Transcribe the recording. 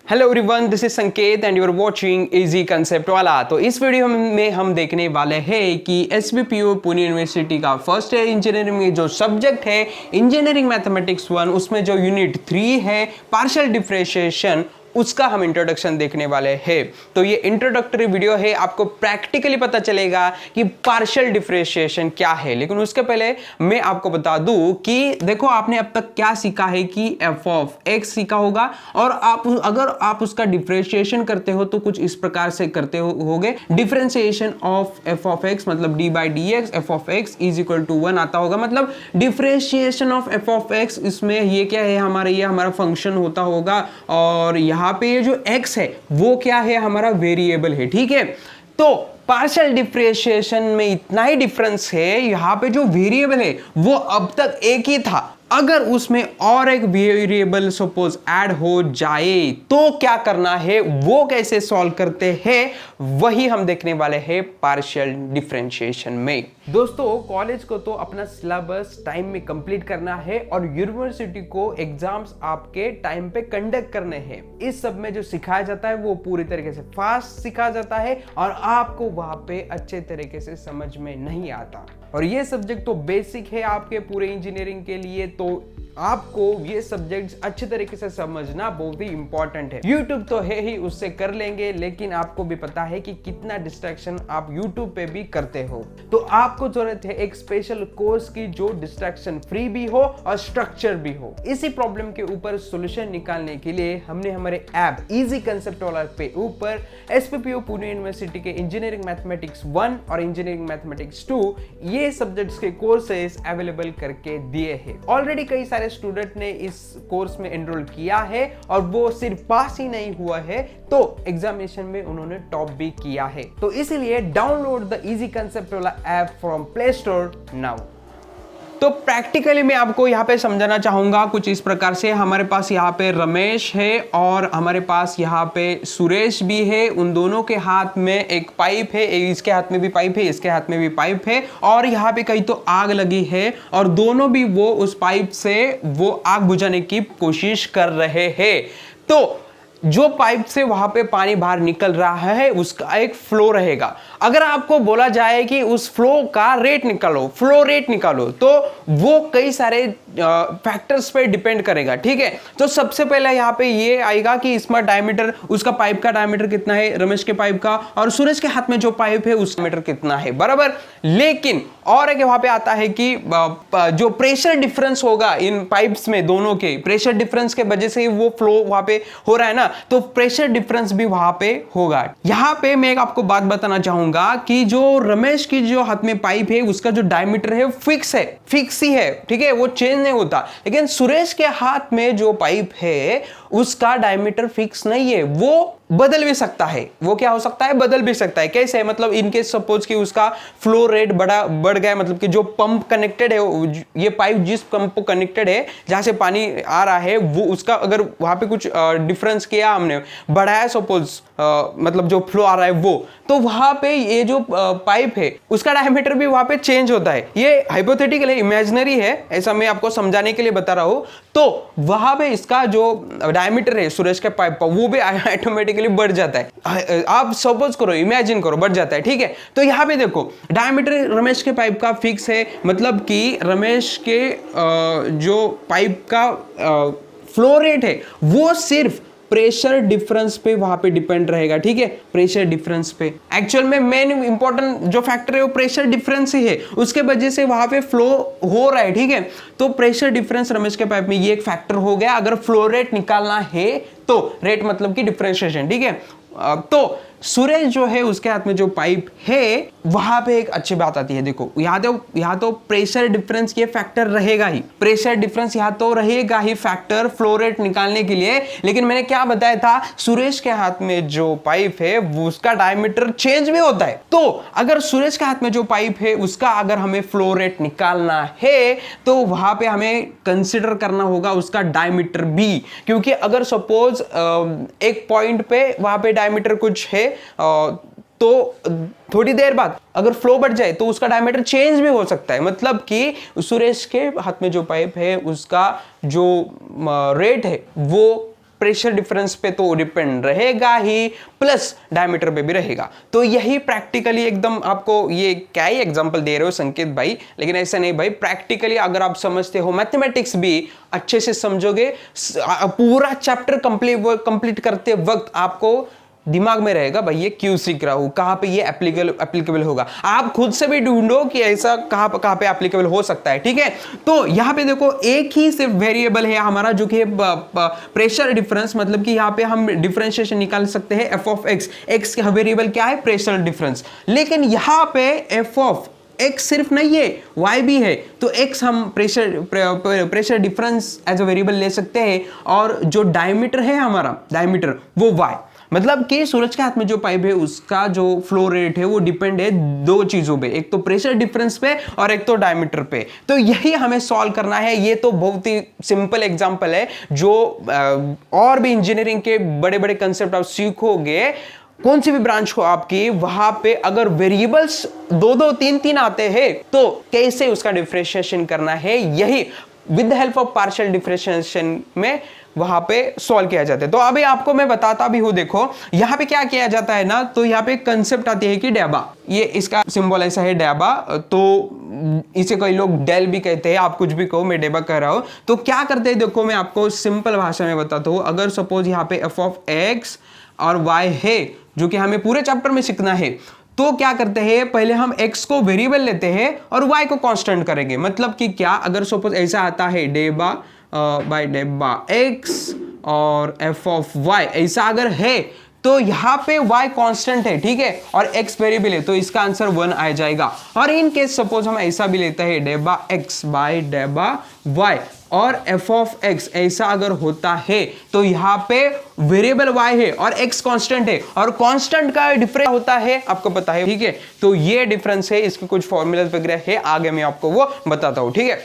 Hello everyone, this is Sanket and you are watching easy concept वाला। तो इस video में हम देखने वाले हैं कि एसबीपीयू पुणे यूनिवर्सिटी का फर्स्ट ईयर इंजीनियरिंग में जो सब्जेक्ट है इंजीनियरिंग मैथमेटिक्स 1, उसमें जो यूनिट 3 है पार्शियल डिफरेंशिएशन, उसका हम इंट्रोडक्शन देखने वाले हैं। तो ये इंट्रोडक्टरी वीडियो है, आपको प्रैक्टिकली पता चलेगा कि पार्शियल डिफरेंशिएशन क्या है। लेकिन उसके पहले मैं आपको बता दूं कि देखो, आपने अब तक क्या सीखा है कि एफ ऑफ एक्स सीखा होगा, और अगर आप उसका डिफरेंशिएशन करते हो तो कुछ इस प्रकार से करते होगे। Differentiation of f of x मतलब d by d x, f of x is equal to 1 आता होगा। मतलब differentiation of f of x, इसमें ये क्या है, ये हमारा फंक्शन होता होगा, और यहाँ पे ये जो x है वो क्या है, हमारा वेरिएबल है। ठीक है, तो पार्शियल डिफरेंशिएशन में इतना ही डिफरेंस है, यहां पे जो वेरिएबल है वो अब तक एक ही था। अगर उसमें और एक वेरिएबल सपोज ऐड हो जाए तो क्या करना है, वो कैसे सॉल्व करते हैं, वही हम देखने वाले हैं पार्शियल डिफरेंशिएशन में। दोस्तों, कॉलेज को तो अपना सिलेबस टाइम में कंप्लीट करना है और यूनिवर्सिटी को एग्जाम्स आपके टाइम पे कंडक्ट करने हैं। इस सब में जो सिखाया जाता है वो पूरी तरीके से फास्ट सिखाया जाता है और आपको वहां पे अच्छे तरीके से समझ में नहीं आता। और ये सब्जेक्ट तो बेसिक है आपके पूरे इंजीनियरिंग के लिए, तो आपको ये सब्जेक्ट्स अच्छे तरीके से समझना बहुत ही इंपॉर्टेंट है। YouTube तो है ही, उससे कर लेंगे, लेकिन आपको भी पता है कि कितना डिस्ट्रैक्शन आप YouTube पे भी करते हो। तो आपको जरूरत है एक स्पेशल कोर्स की जो डिस्ट्रैक्शन फ्री भी हो और स्ट्रक्चर भी हो। इसी प्रॉब्लम के ऊपर सॉल्यूशन निकालने के लिए हमने हमारे ऐप इजी कंसेप्ट वाला पे ऊपर एसपीपीयू पुणे यूनिवर्सिटी के इंजीनियरिंग मैथमेटिक्स 1 और इंजीनियरिंग मैथमेटिक्स 2 ये सब्जेक्ट्स के कोर्सेज अवेलेबल करके दिए हैं। ऑलरेडी कई सारे स्टूडेंट ने इस कोर्स में एनरोल किया है और वो सिर्फ पास ही नहीं हुआ है, तो एग्जामिनेशन में उन्होंने टॉप भी किया है। तो इसीलिए डाउनलोड द इजी कंसेप्ट वाला app from play store now. तो प्रैक्टिकली मैं आपको यहाँ पे समझाना चाहूंगा कुछ इस प्रकार से। हमारे पास यहाँ पे रमेश है और हमारे पास यहाँ पे सुरेश भी है। उन दोनों के हाथ में एक पाइप है, इसके हाथ में भी पाइप है, इसके हाथ में भी पाइप है, और यहाँ पे कहीं तो आग लगी है और दोनों भी वो उस पाइप से वो आग बुझाने की कोशिश कर रहे हैं। तो जो पाइप से वहां पे पानी बाहर निकल रहा है उसका एक फ्लो रहेगा। अगर आपको बोला जाए कि उस फ्लो का रेट निकालो, फ्लो रेट निकालो, तो वो कई सारे फैक्टर्स पे डिपेंड करेगा। ठीक है, तो सबसे पहले यहाँ पे ये आएगा कि इसमें डायमीटर, उसका पाइप का डायमीटर कितना है, रमेश के पाइप का, और सूरज के हाथ में जो पाइप है उसका डायमीटर कितना है, बराबर। लेकिन और एक वहां पे आता है कि जो प्रेशर डिफरेंस होगा इन पाइप्स में, दोनों के प्रेशर डिफरेंस के वजह से वो फ्लो वहां पे हो रहा है ना, तो प्रेशर डिफरेंस भी वहां पे होगा। यहां पे मैं आपको बात बताना चाहूंगा कि जो रमेश की जो हाथ में पाइप है उसका जो डायमीटर है फिक्स है, फिक्स ही है, ठीक है, वो चेंज नहीं होता। लेकिन सुरेश के हाथ में जो पाइप है उसका डायमीटर फिक्स नहीं है, वो बदल भी सकता है। वो क्या हो सकता है, बदल भी सकता है। कैसे, मतलब इनके सपोज कि उसका फ्लो रेट बढ़ गया, मतलब कि जो पंप कनेक्टेड है, ये पाइप जिस पंप को कनेक्टेड है जहां से पानी आ रहा है, वो उसका अगर वहां पे कुछ डिफरेंस किया, हमने बढ़ाया सपोज, मतलब जो फ्लो आ रहा है वो, तो वहां पे ये जो पाइप है उसका डायमीटर भी वहां पे चेंज होता है। ये हाइपोथेटिकल है, इमेजिनरी है, ऐसा मैं आपको समझाने के लिए बता रहा हूं। तो वहां पे इसका जो डायमीटर है सुरेश के पाइप का, वो भी ऑटोमेटिकली बढ़ जाता है। आप सपोज करो, इमेजिन करो, बढ़ जाता है। ठीक है, तो यहां पे देखो डायमीटर रमेश के पाइप का फिक्स है, मतलब कि रमेश के जो पाइप का फ्लो रेट है वो सिर्फ प्रेशर डिफरेंस पे वहां पे डिपेंड रहेगा। ठीक है, प्रेशर डिफरेंस पे एक्चुअल में मेन इंपॉर्टेंट जो फैक्टर है वो प्रेशर डिफरेंस ही है, उसके वजह से वहां पे फ्लो हो रहा है। ठीक है, तो प्रेशर डिफरेंस रमेश के पाइप में ये एक फैक्टर हो गया। अगर फ्लो रेट निकालना है तो रेट मतलब कि डिफरेंशिएशन। ठीक है, तो सुरेश जो है उसके हाथ में जो पाइप है वहां पे एक अच्छी बात आती है। देखो यहाँ तो प्रेशर डिफरेंस ये फैक्टर रहेगा ही, प्रेशर डिफरेंस यहाँ तो रहेगा ही फैक्टर फ्लो रेट निकालने के लिए। लेकिन मैंने क्या बताया था, सुरेश के हाथ में जो पाइप है वो उसका डायमीटर चेंज भी होता है। तो अगर सुरेश के हाथ में जो पाइप है उसका अगर हमें फ्लो रेट निकालना है तो वहां पे हमें कंसिडर करना होगा उसका डायमीटर भी, क्योंकि अगर सपोज एक पॉइंट पे वहां पे डायमीटर कुछ है, तो थोड़ी देर बाद अगर फ्लो बढ़ जाए तो उसका डायमीटर चेंज भी हो सकता है। मतलब कि सुरेश के हाथ में जो पाइप है उसका जो रेट है वो प्रेशर डिफरेंस पे तो डिपेंड रहेगा ही, प्लस डायमीटर पे भी रहेगा। तो यही प्रैक्टिकली एकदम आपको, ये क्या ही एग्जांपल दे रहे हो संकेत भाई, लेकिन ऐसा नहीं भाई, प्रैक्टिकली अगर आप समझते हो, मैथमेटिक्स भी अच्छे से समझोगे, पूरा चैप्टर कंप्लीट करते वक्त आपको दिमाग में रहेगा भाई ये क्यों सीख रहा हूं, कहां पे ये एप्लीकेबल होगा। आप खुद से भी ढूंढो कि ऐसा कहां पे एप्लीकेबल हो सकता है, ठीक है। तो यहां पे देखो एक ही सिर्फ वेरिएबल है हमारा जो कि प्रेशर डिफरेंस, मतलब कि यहां पे हम डिफरेंशिएशन निकाल सकते हैं एफ ऑफ एक्स। एक्स का वेरिएबल क्या है, प्रेशर डिफरेंस। लेकिन यहां पे एफ ऑफ x सिर्फ नहीं है, y भी है, तो x हम pressure difference as a variable ले सकते हैं, और जो डायमीटर है हमारा, डायमीटर वो y, मतलब कि सूरज के हाथ में जो पाइप है उसका जो फ्लो रेट है वो डिपेंड है दो चीजों पे, एक तो प्रेशर डिफरेंस पे और एक तो डायमीटर पे। तो यही हमें सॉल्व करना है। ये तो बहुत ही सिंपल एग्जांपल है, जो और भी इंजीनियरिंग के बड़े बड़े कंसेप्ट आप सीखोगे, कौन सी भी ब्रांच हो आपकी, वहां पे अगर वेरिएबल्स दो दो तीन तीन आते हैं तो कैसे उसका डिफरेंशिएशन करना है, यही with the help of partial differentiation में वहां पे सॉल्व किया जाता है। तो अभी आपको मैं बताता भी हूं, देखो यहां पे क्या किया जाता है ना, तो यहां पे कंसेप्ट आती है कि डैबा, ये इसका सिंबल ऐसा है डैबा, तो इसे कई लोग डेल भी कहते हैं, आप कुछ भी कहो, मैं डेबा कह रहा हूं। तो क्या करते हैं, देखो मैं आपको सिंपल भाषा में बताता हूं। अगर सपोज यहां पे एफ ऑफ एक्स और वाई है, जो कि हमें पूरे चैप्टर में सीखना है, तो क्या करते हैं, पहले हम x को वेरिएबल लेते हैं और y को कांस्टेंट करेंगे। मतलब कि क्या, अगर सपोज ऐसा आता है डेबा बाय डेबा x और f ऑफ y, ऐसा अगर है तो यहाँ पे y कांस्टेंट है, ठीक है, और x वेरिएबल है, तो इसका आंसर 1 आ जाएगा। और इन केस सपोज हम ऐसा भी लेते हैं डेबा x बाय डेबा y और f ऑफ x, ऐसा अगर होता है तो यहाँ पे वेरिएबल y है और x कांस्टेंट है, और कांस्टेंट का डिफरेंस होता है आपको पता है, ठीक है। तो ये डिफरेंस है, इसके कुछ फॉर्मूलाज वगैरह है, आगे मैं आपको वो बताता हूँ, ठीक है।